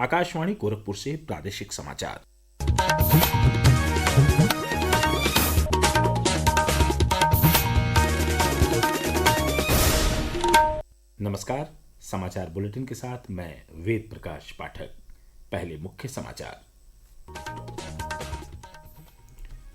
आकाशवाणी गोरखपुर से प्रादेशिक समाचार। नमस्कार। समाचार बुलेटिन के साथ मैं वेद प्रकाश पाठक। पहले मुख्य समाचार।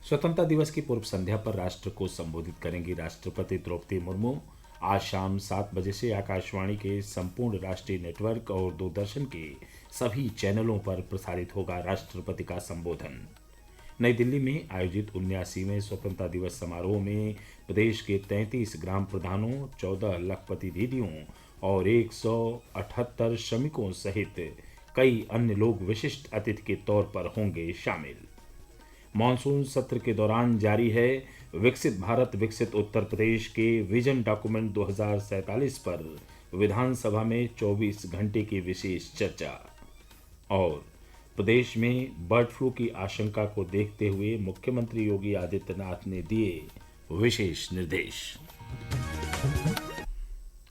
स्वतंत्रता दिवस की पूर्व संध्या पर राष्ट्र को संबोधित करेंगी राष्ट्रपति द्रौपदी मुर्मू। आज शाम 7 बजे से आकाशवाणी के संपूर्ण राष्ट्रीय नेटवर्क और दूरदर्शन के सभी चैनलों पर प्रसारित होगा राष्ट्रपति का संबोधन। नई दिल्ली में आयोजित 79वें स्वतंत्रता दिवस समारोह में प्रदेश के 33 ग्राम प्रधानों, 14 लखपति दीदियों और 178 श्रमिकों सहित कई अन्य लोग विशिष्ट अतिथि के तौर पर होंगे शामिल। मॉनसून सत्र के दौरान जारी है विकसित भारत विकसित उत्तर प्रदेश के विजन डॉक्यूमेंट 2047 पर विधानसभा में 24 घंटे की विशेष चर्चा। और प्रदेश में बर्ड फ्लू की आशंका को देखते हुए मुख्यमंत्री योगी आदित्यनाथ ने दिए विशेष निर्देश।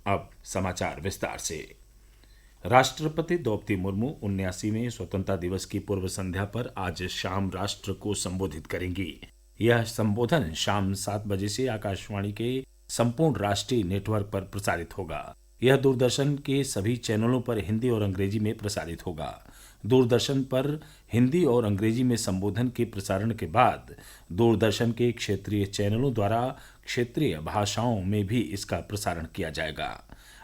अब समाचार विस्तार से। राष्ट्रपति द्रौपदी मुर्मू 79वें स्वतंत्रता दिवस की पूर्व संध्या पर आज शाम राष्ट्र को संबोधित करेंगी। यह संबोधन शाम 7 बजे से आकाशवाणी के संपूर्ण राष्ट्रीय नेटवर्क पर प्रसारित होगा। यह दूरदर्शन के सभी चैनलों पर हिंदी और अंग्रेजी में प्रसारित होगा। दूरदर्शन पर हिंदी और अंग्रेजी में संबोधन के प्रसारण के बाद दूरदर्शन के क्षेत्रीय चैनलों द्वारा क्षेत्रीय भाषाओं में भी इसका प्रसारण किया जाएगा।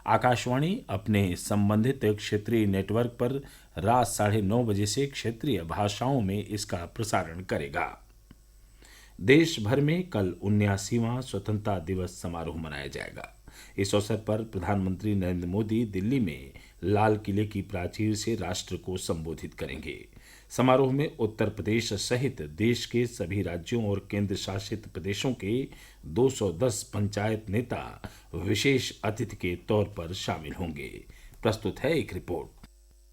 आकाशवाणी अपने संबंधित क्षेत्रीय नेटवर्क पर रात 9:30 बजे से क्षेत्रीय भाषाओं में इसका प्रसारण करेगा। देश भर में कल 79वां स्वतंत्रता दिवस समारोह मनाया जाएगा। इस अवसर पर प्रधानमंत्री नरेंद्र मोदी दिल्ली में लाल किले की प्राचीर से राष्ट्र को संबोधित करेंगे। समारोह में उत्तर प्रदेश सहित देश के सभी राज्यों और केंद्र शासित प्रदेशों के 210 पंचायत नेता विशेष अतिथि के तौर पर शामिल होंगे। प्रस्तुत है एक रिपोर्ट।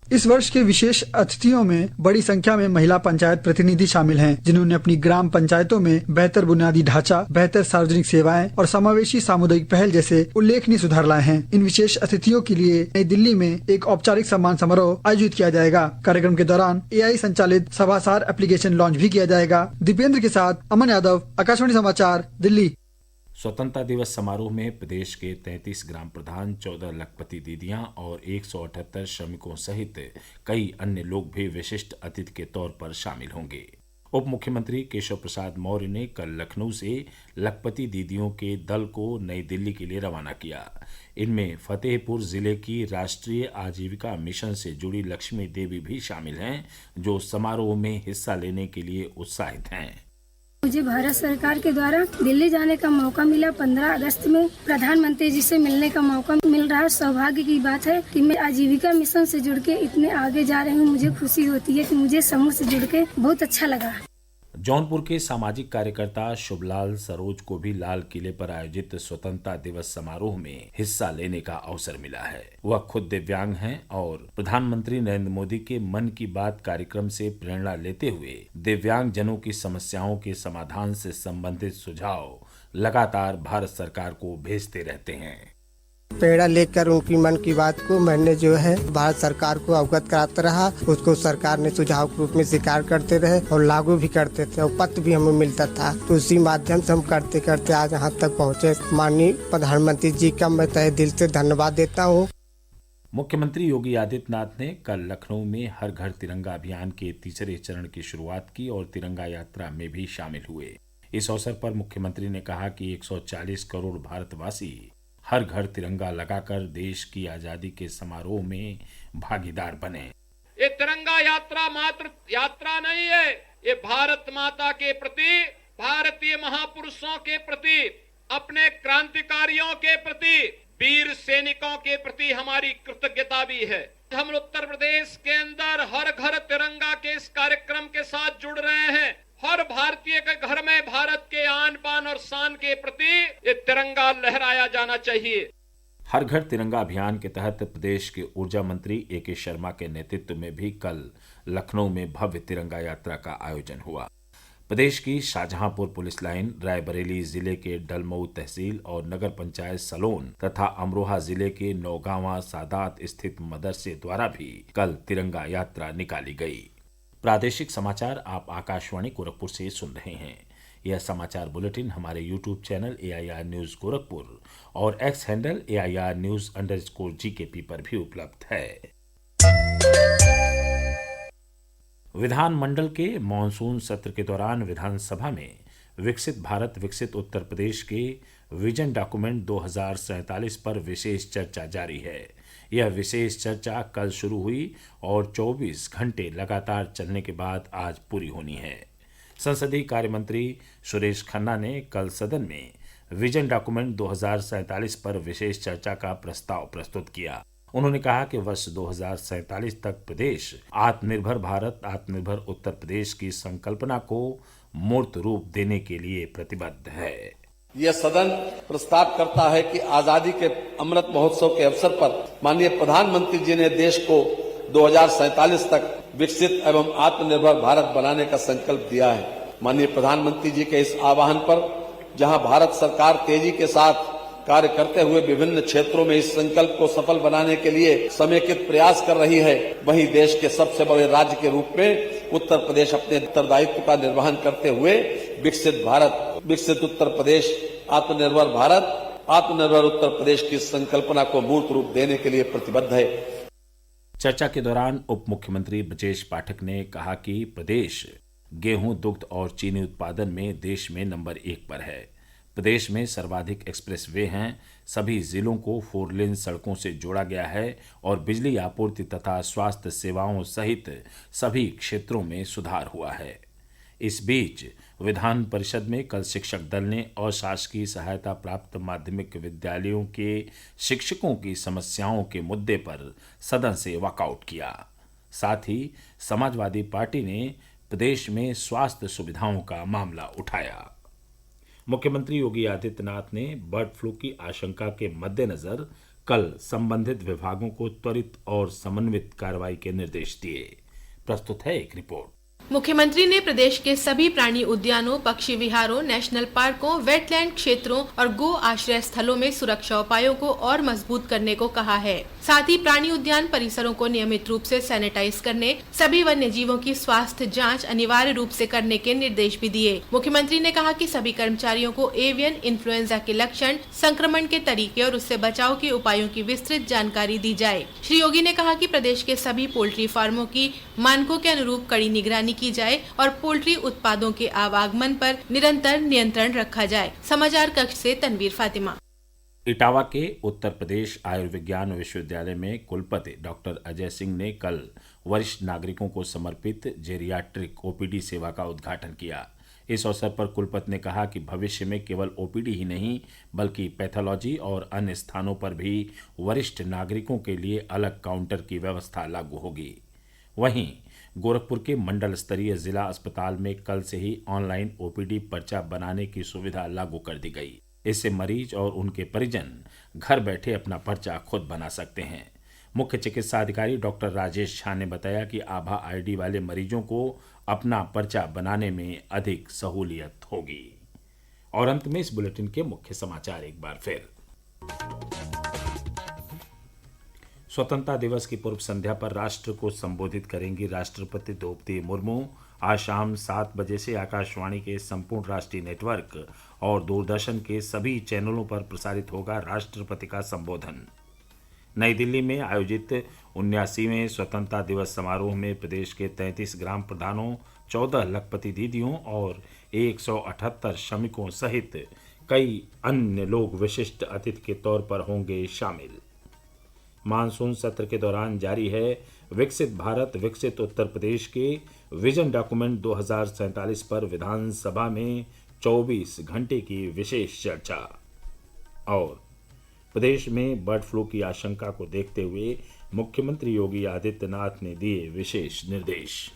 इस वर्ष के विशेष अतिथियों में बड़ी संख्या में महिला पंचायत प्रतिनिधि शामिल हैं, जिन्होंने अपनी ग्राम पंचायतों में बेहतर बुनियादी ढांचा, बेहतर सार्वजनिक सेवाएं और समावेशी सामुदायिक पहल जैसे उल्लेखनीय सुधार लाए हैं। इन विशेष अतिथियों के लिए नई दिल्ली में एक औपचारिक सम्मान समारोह आयोजित किया जाएगा। कार्यक्रम के दौरान AI संचालित सभासार एप्लीकेशन लॉन्च भी किया जाएगा। दीपेंद्र के साथ अमन यादव, आकाशवाणी समाचार, दिल्ली। स्वतंत्रता दिवस समारोह में प्रदेश के 33 ग्राम प्रधान, 14 लखपति दीदियां और 178 श्रमिकों सहित कई अन्य लोग भी विशिष्ट अतिथि के तौर पर शामिल होंगे। उप मुख्यमंत्री केशव प्रसाद मौर्य ने कल लखनऊ से लखपति दीदियों के दल को नई दिल्ली के लिए रवाना किया। इनमें फतेहपुर जिले की राष्ट्रीय आजीविका मिशन से जुड़ी लक्ष्मी देवी भी शामिल हैं, जो समारोह में हिस्सा लेने के लिए उत्साहित हैं। मुझे भारत सरकार के द्वारा दिल्ली जाने का मौका मिला। 15 अगस्त में प्रधानमंत्री जी से मिलने का मौका मिल रहा है। सौभाग्य की बात है कि मैं आजीविका मिशन से जुड़ के इतने आगे जा रही हूँ। मुझे खुशी होती है कि मुझे समूह से जुड़ के बहुत अच्छा लगा। जौनपुर के सामाजिक कार्यकर्ता शुभलाल सरोज को भी लाल किले पर आयोजित स्वतंत्रता दिवस समारोह में हिस्सा लेने का अवसर मिला है। वह खुद दिव्यांग हैं और प्रधानमंत्री नरेंद्र मोदी के मन की बात कार्यक्रम से प्रेरणा लेते हुए दिव्यांग जनों की समस्याओं के समाधान से संबंधित सुझाव लगातार भारत सरकार को भेजते रहते हैं। प्रेरणा लेकर उनकी मन की बात को मैंने जो है भारत सरकार को अवगत कराता रहा। उसको सरकार ने सुझाव के रूप में स्वीकार करते रहे और लागू भी करते थे और पत्र भी हमें मिलता था। तो उसी माध्यम से हम करते करते आज यहाँ तक पहुँचे। माननीय प्रधानमंत्री जी का मैं तहे दिल से धन्यवाद देता हूँ। मुख्यमंत्री योगी आदित्यनाथ ने कल लखनऊ में हर घर तिरंगा अभियान के तीसरे चरण की शुरुआत की और तिरंगा यात्रा में भी शामिल हुए। इस अवसर पर मुख्यमंत्री ने कहा कि 140 करोड़ भारतवासी हर घर तिरंगा लगाकर देश की आजादी के समारोह में भागीदार बने। ये तिरंगा यात्रा मात्र यात्रा नहीं है, ये भारत माता के प्रति, भारतीय महापुरुषों के प्रति, अपने क्रांतिकारियों के प्रति, वीर सैनिकों के प्रति हमारी कृतज्ञता भी है। हम उत्तर प्रदेश के अंदर हर घर तिरंगा के इस कार्यक्रम के साथ जुड़ रहे हैं। हर भारतीय के घर में भारत के आन बान और शान के प्रति ये तिरंगा लहराया जाना चाहिए। हर घर तिरंगा अभियान के तहत प्रदेश के ऊर्जा मंत्री AK शर्मा के नेतृत्व में भी कल लखनऊ में भव्य तिरंगा यात्रा का आयोजन हुआ। प्रदेश की शाहजहांपुर पुलिस लाइन, रायबरेली जिले के डलमऊ तहसील और नगर पंचायत सलोन तथा अमरोहा जिले के नौगांवा सादात स्थित मदरसे द्वारा भी कल तिरंगा यात्रा निकाली गई। प्रादेशिक समाचार आप आकाशवाणी गोरखपुर से सुन रहे हैं। यह समाचार बुलेटिन हमारे YouTube channel AIR news Gorakhpur और एक्स हैंडल AIR न्यूज_GKP पर भी उपलब्ध है। विधानमंडल के मॉनसून सत्र के दौरान विधानसभा में विकसित भारत विकसित उत्तर प्रदेश के विजन डॉक्यूमेंट 2047 पर विशेष चर्चा जारी है। यह विशेष चर्चा कल शुरू हुई और 24 घंटे लगातार चलने के बाद आज पूरी होनी है। संसदीय कार्य मंत्री सुरेश खन्ना ने कल सदन में विजन डॉक्यूमेंट 2047 पर विशेष चर्चा का प्रस्ताव प्रस्तुत किया। उन्होंने कहा कि वर्ष 2047 तक प्रदेश आत्मनिर्भर भारत, आत्मनिर्भर उत्तर प्रदेश की संकल्पना को मूर्त रूप देने के लिए प्रतिबद्ध है। यह सदन प्रस्ताव करता है कि आजादी के अमृत महोत्सव के अवसर पर माननीय प्रधानमंत्री जी ने देश को 2047 तक विकसित एवं आत्मनिर्भर भारत बनाने का संकल्प दिया है। माननीय प्रधानमंत्री जी के इस आह्वान पर जहां भारत सरकार तेजी के साथ कार्य करते हुए विभिन्न क्षेत्रों में इस संकल्प को सफल बनाने के लिए समेकित प्रयास कर रही है, वहीं देश के सबसे बड़े राज्य के रूप में उत्तर प्रदेश अपने उत्तरदायित्व का निर्वहन करते हुए विकसित भारत, विकसित उत्तर प्रदेश, आत्मनिर्भर भारत, आत्मनिर्भर उत्तर प्रदेश की संकल्पना को मूर्त रूप देने के लिए प्रतिबद्ध है। चर्चा के दौरान उप मुख्यमंत्री ब्रजेश पाठक ने कहा कि प्रदेश गेहूं, दुग्ध और चीनी उत्पादन में देश में नंबर 1 पर है। प्रदेश में सर्वाधिक एक्सप्रेस वे हैं। सभी जिलों को 4 लेन सड़कों से जोड़ा गया है और बिजली आपूर्ति तथा स्वास्थ्य सेवाओं सहित सभी क्षेत्रों में सुधार हुआ है। इस बीच विधान परिषद में कल शिक्षक दल ने अशासकीय सहायता प्राप्त माध्यमिक विद्यालयों के शिक्षकों की समस्याओं के मुद्दे पर सदन से वॉकआउट किया। साथ ही समाजवादी पार्टी ने प्रदेश में स्वास्थ्य सुविधाओं का मामला उठाया। मुख्यमंत्री योगी आदित्यनाथ ने बर्ड फ्लू की आशंका के मद्देनजर कल संबंधित विभागों को त्वरित और समन्वित कार्रवाई के निर्देश दिए। प्रस्तुत है एक रिपोर्ट। मुख्यमंत्री ने प्रदेश के सभी प्राणी उद्यानों, पक्षी विहारों, नेशनल पार्कों, वेटलैंड क्षेत्रों और गो आश्रय स्थलों में सुरक्षा उपायों को और मजबूत करने को कहा है। साथ ही प्राणी उद्यान परिसरों को नियमित रूप से सैनिटाइज करने, सभी वन्य जीवों की स्वास्थ्य जांच अनिवार्य रूप से करने के निर्देश भी दिए। मुख्यमंत्री ने कहा कि सभी कर्मचारियों को एवियन इन्फ्लुएंजा के लक्षण, संक्रमण के तरीके और उससे बचाव के उपायों की विस्तृत जानकारी दी जाए। श्री योगी ने कहा कि प्रदेश के सभी पोल्ट्री फार्मों की मानकों के अनुरूप कड़ी निगरानी की जाए और पोल्ट्री उत्पादों के आवागमन पर निरंतर नियंत्रण रखा जाए। समाचार कक्ष से तनवीर फातिमा। इटावा के उत्तर प्रदेश आयुर्विज्ञान विश्वविद्यालय में कुलपति डॉक्टर अजय सिंह ने कल वरिष्ठ नागरिकों को समर्पित जेरियाट्रिक OPD सेवा का उद्घाटन किया। इस अवसर पर कुलपति ने कहा कि भविष्य में केवल OPD ही नहीं बल्कि पैथोलॉजी और अन्य स्थानों पर भी वरिष्ठ नागरिकों के लिए अलग काउंटर की व्यवस्था लागू होगी। वहीं गोरखपुर के मंडल स्तरीय जिला अस्पताल में कल से ही ऑनलाइन OPD पर्चा बनाने की सुविधा लागू कर दी गई। इससे मरीज और उनके परिजन घर बैठे अपना पर्चा खुद बना सकते हैं। मुख्य चिकित्सा अधिकारी डॉक्टर राजेश झा ने बताया कि आभा ID वाले मरीजों को अपना पर्चा बनाने में अधिक सहूलियत होगी। और अंत में इस बुलेटिन के मुख्य समाचार एक बार फिर। स्वतंत्रता दिवस की पूर्व संध्या पर राष्ट्र को संबोधित करेंगी राष्ट्रपति द्रौपदी मुर्मू। आज शाम 7 बजे से आकाशवाणी के संपूर्ण राष्ट्रीय नेटवर्क और दूरदर्शन के सभी चैनलों पर प्रसारित होगा राष्ट्रपति का संबोधन। नई दिल्ली में आयोजित 79वें स्वतंत्रता दिवस समारोह में प्रदेश के 33 ग्राम प्रधानों, 14 लखपति दीदियों और 178 श्रमिकों सहित कई अन्य लोग विशिष्ट अतिथि के तौर पर होंगे शामिल। मानसून सत्र के दौरान जारी है विकसित भारत विकसित उत्तर प्रदेश के विजन डॉक्यूमेंट 2047 पर विधानसभा में 24 घंटे की विशेष चर्चा। और प्रदेश में बर्ड फ्लू की आशंका को देखते हुए मुख्यमंत्री योगी आदित्यनाथ ने दिए विशेष निर्देश।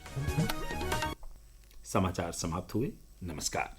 समाचार समाप्त हुए। नमस्कार।